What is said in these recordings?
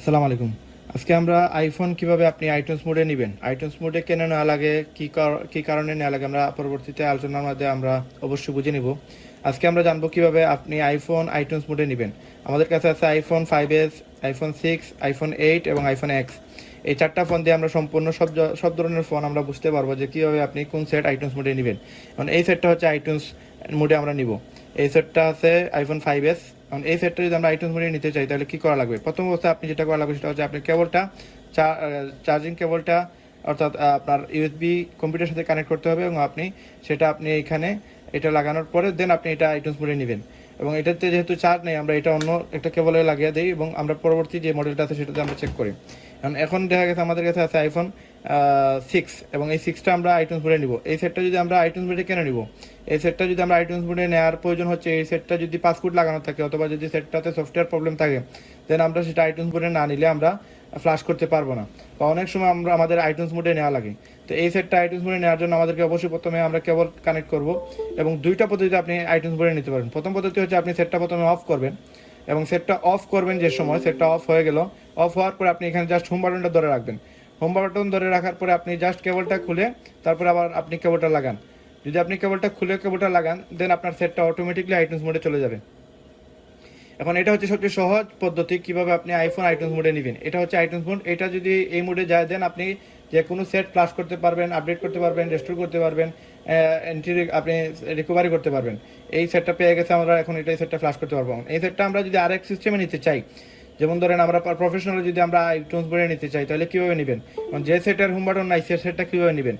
আসসালামু আলাইকুম। আজকে আমরা আইফোন কিভাবে আপনি আইটিউনস মোডে নেবেন, আইটিউনস মোডে কেন নেওয়া লাগে, কি কারণে নেওয়া লাগে, আমরা পরবর্তীতে আলোচনার মধ্যে আমরা অবশ্যই বুঝে নিব। আজকে আমরা জানবো কিভাবে আপনি আইফোন আইটিউনস মোডে নেবেন। আমাদের কাছে আছে আইফোন 5s, আইফোন 6, আইফোন 8 এবং আইফোন এক্স। এই চারটা ফোন দিয়ে আমরা সম্পূর্ণ সব ধরনের ফোন আমরা বুঝতে পারবো যে কীভাবে আপনি কোন সেট আইটিউনস মোডে নেবেন। কারণ এই সেটটা হচ্ছে আইটিউনস মোডে আমরা নিব। এই সেটটা আছে আইফোন 5s। কারণ এই সেটটা যদি আমরা আইটিউনস মোডে নিতে চাই তাহলে কী করা লাগবে? প্রথম অবস্থায় আপনি যেটা করা লাগবে সেটা হচ্ছে আপনি কেবলটা চার্জিং কেবলটা অর্থাৎ আপনার ইউএসবি কম্পিউটারের সাথে কানেক্ট করতে হবে এবং আপনি এখানে এটা লাগানোর পরে দেন আপনি এটা আইটিউনস মোডে নেবেন। এবং এটাতে যেহেতু চার্জ নেই আমরা এটা অন্য একটা কেবলে লাগিয়ে দিই এবং আমরা পরবর্তী যে মডেলটা আছে সেটাতে আমরা চেক করি। কারণ এখন দেখা গেছে আমাদের কাছে আছে আইফোন 6 এবং এই 6টা আমরা আইটিউনস মোডে নিব। এই সেটটা যদি আমরা আইটিউনস মোডে কেন নিব? এই সেটটা যদি আমরা আইটিউনস মোডে নেওয়ার প্রয়োজন হচ্ছে এই সেটটা যদি পাসওয়ার্ড লাগানো থাকে অথবা যদি সেটটাতে সফটওয়্যার প্রবলেম থাকে দেন আমরা সেটা আইটিউনস মোডে না নিলে আমরা ফ্ল্যাশ করতে পারবো না, বা অনেক সময় আমাদের আইটিউনস মোডে নেওয়া লাগে। তো এই সেটটা আইটিউনস মোডে নেওয়ার জন্য আমাদেরকে অবশ্যই প্রথমে আমরা কেবল কানেক্ট করব এবং দুইটা পদ্ধতিতে আপনি আইটিউনস মোডে নিতে পারেন। প্রথম পদ্ধতি হচ্ছে আপনি সেটটা প্রথমে অফ করবেন এবং সেটটা অফ করবেন যে সময় সেটটা অফ হয়ে গেল, অফ হওয়ার পরে আপনি এখানে জাস্ট হোম বাটনটা ধরে রাখবেন। হোম বাটন ধরে রাখার পরে আপনি জাস্ট কেবলটা খুলে তারপরে আবার আপনি কেবলটা লাগান। যদি আপনি কেবলটা খুলে কেবলটা লাগান দেন আপনার সেটটা অটোমেটিকলি আইটিউনস মোডে চলে যাবে। এখন এটা হচ্ছে সবচেয়ে সহজ পদ্ধতি কিভাবে আপনি আইফোন আইটিউনস মোডে নেবেন। এটা হচ্ছে আইটিউনস মোড। এটা যদি এই মোডে যায় দেন আপনি যে কোনো সেট ফ্লাশ করতে পারবেন, আপডেট করতে পারবেন, রেস্টোর করতে পারবেন, আপনি রিকভারি করতে পারবেন। এই সেটটা পেয়ে গেছে আমরা, এখন এই সেটটা ফ্লাশ করতে পারবো। এই সেটটা আমরা যদি আরেক সিস্টেমে নিতে চাই, যেমন ধরেন আমরা প্রফেশনাল যদি আমরা আইটিউনস মোডে নিতে চাই তাহলে কীভাবে নেবেন? যে সেটের হোম বাটন নাই সে সেটটা কীভাবে নেবেন?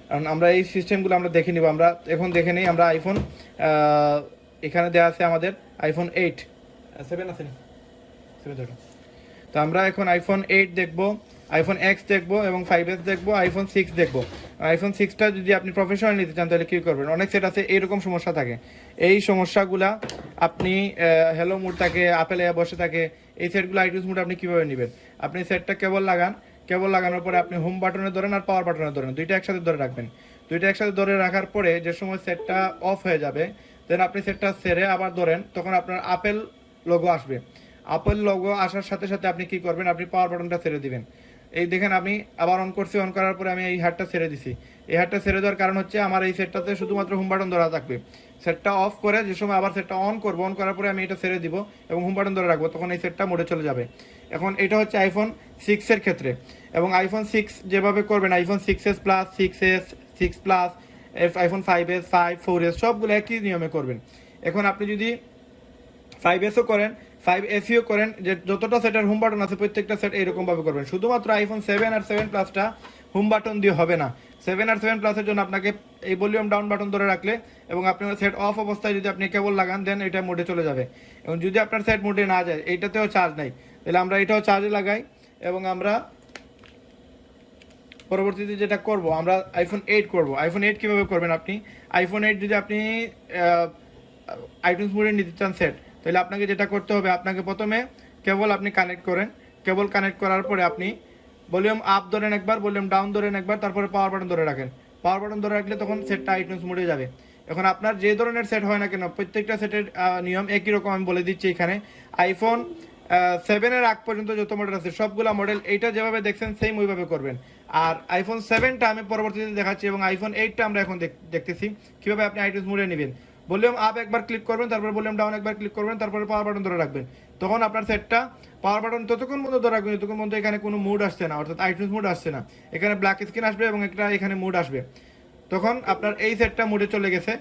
কারণ আমরা এই সিস্টেমগুলো আমরা দেখে নিব। আমরা এখন দেখে নিই। আমরা আইফোন এখানে দেওয়া আছে আমাদের আইফোন 8, 7 আছে না, 7 ধরো। তো আমরা এখন আইফোন 8 দেখবো, আইফোন এক্স দেখবো এবং 5s দেখবো, আইফোন 6 দেখবো। আইফোন 6টা যদি আপনি প্রফেশনাল নিতে চান তাহলে কী করবেন? অনেক সেট আছে এইরকম সমস্যা থাকে। এই সমস্যাগুলা আপনি হ্যালো মুড থাকে, আপেলে বসে থাকে, এই সেটগুলো আইটিউনস মুড আপনি কীভাবে নেবেন? আপনি সেটটা কেবল লাগান, কেবল লাগানোর পরে আপনি হোম বাটনে ধরেন আর পাওয়ার বাটনে ধরেন, দুইটা একসাথে ধরে রাখবেন। দুইটা একসাথে ধরে রাখার পরে যে সময় সেটটা অফ হয়ে যাবে দেন আপনি সেটটা ছেড়ে আবার ধরেন, তখন আপনার আপেল লোগো আসবে। আপেল লোগো আসার সাথে সাথে আপনি কি করবেন? আপনি পাওয়ার বাটনটা ছেড়ে দিবেন। এই দেখেন আমি আবার অন করছি, অন করার পরে আমি এই হাতটা ছেড়ে দিছি। এই হাতটা ছেড়ে দেওয়ার কারণ হচ্ছে আমার এই সেটটাতে শুধুমাত্র হোম বাটন ধরা থাকবে। সেটটা অফ করে যে সময় আবার সেটটা অন করবো, অন করার পরে আমি এটা ছেড়ে দিব এবং হোম বাটন ধরে রাখবো, তখন এই সেটটা মোডে চলে যাবে। এখন এটা হচ্ছে আইফোন 6-এর ক্ষেত্রে। এবং আইফোন 6 যেভাবে করবেন, iPhone 6s plus, 6s, 6 plus, iPhone 5s, 5, 4s সবগুলো একই নিয়মে করবেন। এখন আপনি যদি 5sও করেন, 5sও করেন, যে যতটা সেটের হোম বাটন আছে প্রত্যেকটা সেট এইরকমভাবে করবেন। শুধুমাত্র আইফোন 7 আর 7 প্লাসটা হোম বাটন দিয়ে হবে না। 7 আর 7 প্লাসের জন্য আপনাকে এই ভলিউম ডাউন বাটন ধরে রাখলে এবং আপনার সেট অফ অবস্থায় যদি আপনি কেবল লাগান দেন এটা মোডে চলে যাবে। এবং যদি আপনার সেট মোডে না যায়, এইটাতেও চার্জ নাই, তাহলে আমরা এটাও চার্জে লাগাই এবং আমরা পরবর্তীতে যেটা করব আমরা আইফোন 8 করব। আইফোন 8 কীভাবে করবেন? আপনি আইফোন 8 যদি আপনি আইটিউনস মোডে নিতে চান সেট, তাহলে আপনাকে যেটা করতে হবে, আপনাকে প্রথমে কেবল আপনি কানেক্ট করেন। কেবল কানেক্ট করার পরে আপনি ভলিউম আপ ধরেন একবার, ভলিউম ডাউন ধরেন একবার, তারপরে পাওয়ার বাটন ধরে রাখেন। পাওয়ার বাটন ধরে রাখলে তখন সেটটা আইটিউনস মোডে যাবে। এখন আপনার যে ধরনের সেট হয় না কেন প্রত্যেকটা সেটের নিয়ম একই রকম আমি বলে দিচ্ছি এখানে। আইফোন 7-এর আগ পর্যন্ত যত মডেল আছে সবগুলো মডেল এইটা যেভাবে দেখছেন সেম ওইভাবে করবেন। আর আইফোন 7টা আমি পরবর্তীতে দেখাচ্ছি এবং আইফোন 8টা আমরা এখন দেখতেছি কীভাবে আপনি আইটিউনস মোডে নেবেন। ভলিউম আপ একবার ক্লিক করবেন, তারপরে ভলিউম ডাউন একবার ক্লিক করবেন, তারপরে পাওয়ার বাটন ধরে রাখবেন। তখন আপনার সেটটা পাওয়ার বাটন ততক্ষণ পর্যন্ত ধরে রাখবেন যতক্ষণ পর্যন্ত এখানে কোনো মুড আসছে না, অর্থাৎ আইটিউনস মুড আসছে না। এখানে ব্ল্যাক স্ক্রিন আসবে এবং একটা এখানে মুড আসবে, তখন আপনার এই সেটটা মুডে চলে গেছে।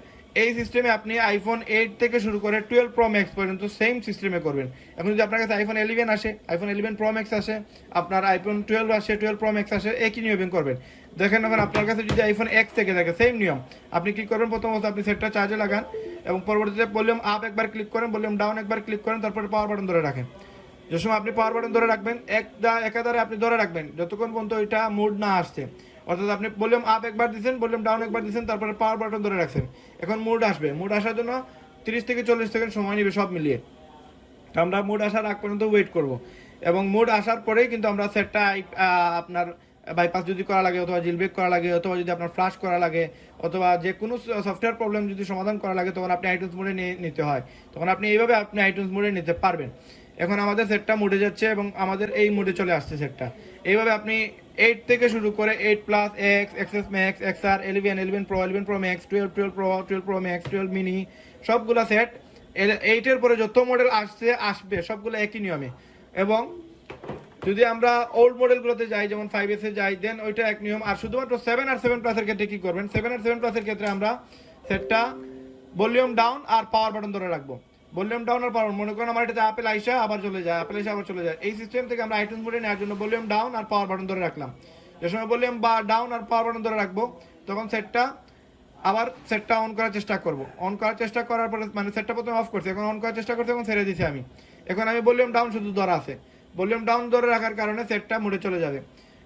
এই সিস্টেমে আপনি আইফোন 8 থেকে শুরু করে 12 প্রো ম্যাক্স পর্যন্ত সেম সিস্টেমে করবেন। এখন যদি আপনার কাছে আইফোন 11 আসে, আইফোন 11 প্রো ম্যাক্স আসে, আপনার আইফোন 12 আসে, 12 প্রো ম্যাক্স আসে, একই নিয়মে করবেন। দেখেন এখন আপনার কাছে যদি আইফোন এক্স থেকে থাকে সেম নিয়ম। আপনি কি করবেন? প্রথমত আপনি সেটটা চার্জে লাগান এবং পরবর্তীতে ভলিউম আপ একবার ক্লিক করেন, ভলিউম ডাউন একবার ক্লিক করেন, তারপরে পাওয়ার বাটন ধরে রাখেন। যে সময় আপনি পাওয়ার বাটন ধরে রাখবেন একাধারে আপনি ধরে রাখবেন যতক্ষণ পর্যন্ত ওইটা মুড না আসছে। অর্থাৎ আপনি ভলিউম আপ একবার দিচ্ছেন, ভলিউম ডাউন একবার দিচ্ছেন, তারপরে পাওয়ার বাটন ধরে রাখছেন। এখন মুড আসবে, মুড আসার জন্য 30 থেকে 40 সেকেন্ড সময় নেবে সব মিলিয়ে। আমরা মুড আসার আগ পর্যন্ত ওয়েট করব এবং মুড আসার পরেই কিন্তু আমরা সেটটা আপনার বাইপাস যদি করা লাগে অথবা জিলব্রেক করা লাগে অথবা যদি আপনার ফ্লাশ করা লাগে অথবা যে কোনো সফটওয়্যার প্রবলেম যদি সমাধান করা লাগে তখন আপনি আইটিউনস মোডে নিতে হয়। তখন আপনি এইভাবে আপনি আইটিউনস মোডে নিতে পারবেন। এখন আমাদের সেটটা মুডে যাচ্ছে এবং আমাদের এই মুডে চলে আসছে সেটটা। এইভাবে আপনি 8 থেকে শুরু করে 8 plus x, XS max, XR, 11, 11 pro, 11 pro max, 12, 12 pro, 12 pro max, 12 mini, সবগুলা সেট 8 এর পরে যত মডেল আসবে সবগুলো একই নিয়মে। এবং যদি আমরা ওল্ড মডেলগুলোতে যাই, যেমন 5s এ যাই, দেন ওইটা এক নিয়ম। আর শুধুমাত্র 7 আর 7 প্লাসের ক্ষেত্রে কি করবেন, 7 আর 7 প্লাসের ক্ষেত্রে আমরা সেটটা ভলিউম ডাউন আর পাওয়ার বাটন ধরে রাখবো। ভলিউম ডাউন আর পাওয়ার, মনে করেন আমার এটাতে আপেল আইসা আবার চলে যায়, আপেল আইসা আবার চলে যায়, এই সিস্টেম থেকে আমরা আইটিউনস মোডে নেওয়ার জন্য ভলিউম ডাউন আর পাওয়ার বাটন ধরে রাখলাম। যে সময় ভলিউম ডাউন আর পাওয়ার বাটন ধরে রাখবো, তখন সেটটা অন করার চেষ্টা করব। অন করার চেষ্টা করার পরে, মানে সেটটা প্রথমে অফ করছি, এখন অন করার চেষ্টা করছি, এখন ছেড়ে দিছি আমি। এখন আমি ভলিউম ডাউন শুধু ধরা আছে, ভলিউম ডাউন ধরে রাখার কারণে সেটটা মুডে চলে যাবে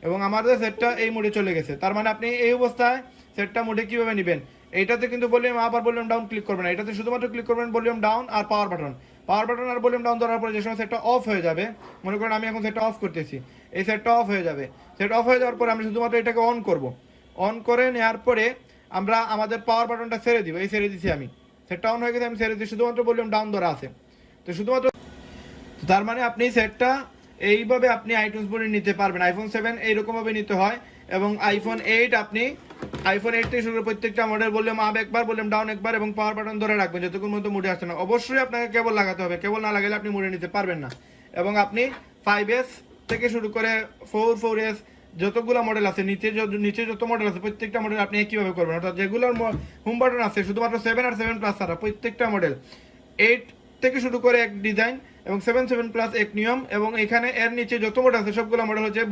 এবং আমাদের সেটটা এই মুডে চলে গেছে। তার মানে আপনি এই অবস্থায় সেটটা মুডে কিভাবে নেবেন, এইটাতে কিন্তু ভলিউম আপ আর ভলিউম ডাউন ক্লিক করবেন না, এটাতে শুধুমাত্র ক্লিক করবেন ভলিউম ডাউন আর পাওয়ার বাটন। পাওয়ার বাটন আর ভলিউম ডাউন ধরার পরে যে সময় সেটটা অফ হয়ে যাবে, মনে করেন আমি এখন সেটটা অফ করতেছি, এই সেটটা অফ হয়ে যাবে। সেট অফ হয়ে যাওয়ার পরে আমি শুধুমাত্র এটাকে অন করব। অন করে নেওয়ার পরে আমরা আমাদের পাওয়ার বাটনটা ছেড়ে দিব, এই ছেড়ে দিছি আমি, সেটটা অন হয়ে গেছে, আমি ছেড়ে দিই, শুধুমাত্র ভলিউম ডাউন ধরা আছে। তো শুধুমাত্র, তার মানে আপনি সেটটা এইভাবে আপনি আইটিউনস মোডে নিতে পারবেন। আইফোন 7 এইরকমভাবে নিতে হয় এবং আইফোন 8 আপনি আইফোন 8 থেকে শুরু করে প্রত্যেকটা মডেল ভলিউম আপ একবার, ভলিউম ডাউন একবার এবং পাওয়ার বাটন ধরে রাখবেন যতক্ষণ পর্যন্ত মুডে আসছে না। অবশ্যই আপনাকে কেবল লাগাতে হবে, কেবল না লাগালে আপনি মুডে নিতে পারবেন না। এবং আপনি 5s থেকে শুরু করে 4s যতগুলো মডেল আছে, নিচে যত মডেল আছে প্রত্যেকটা মডেল আপনি একইভাবে করবেন। অর্থাৎ যেগুলোর হোম বাটন আছে শুধুমাত্র 7 আর 7 প্লাস ছাড়া প্রত্যেকটা মডেল 8 থেকে শুরু করে এক ডিজাইন এবং 7 প্লাস এক নিয়ম। এবং এখানে এর নিচে যত মডেল আছে সবগুলো মডেল হচ্ছে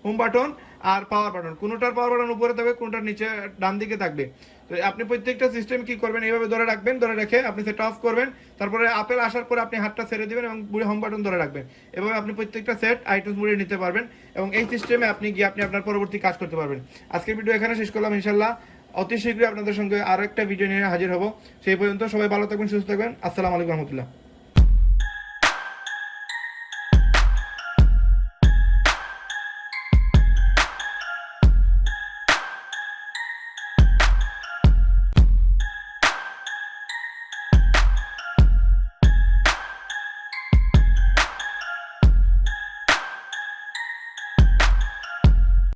হোম বাটন আর পাওয়ার বাটন, কোনোটার পাওয়ার বাটন উপরে থাকবে, কোনোটার নিচে ডান দিকে থাকবে। তো আপনি প্রত্যেকটা সিস্টেম কি করবেন, এইভাবে ধরে রাখবেন, ধরে রেখে আপনি সেটা অফ করবেন, তারপরে আপেল আসার পরে আপনি হাতটা ছেড়ে দিবেন এবং হোম বাটন ধরে রাখবেন। এভাবে আপনি প্রত্যেকটা সেট আইটিউনস মোডে নিতে পারবেন এবং এই সিস্টেমে আপনি গিয়ে আপনি আপনার পরবর্তী কাজ করতে পারবেন। আজকের ভিডিও এখানে শেষ করলাম, ইনশাল্লাহ অতি শীঘ্রই আপনাদের সঙ্গে আরো একটা ভিডিও নিয়ে হাজির হব। সেই পর্যন্ত সবাই ভালো থাকবেন, সুস্থ থাকবেন। আসসালামু আলাইকুম রহমতুল্লাহ।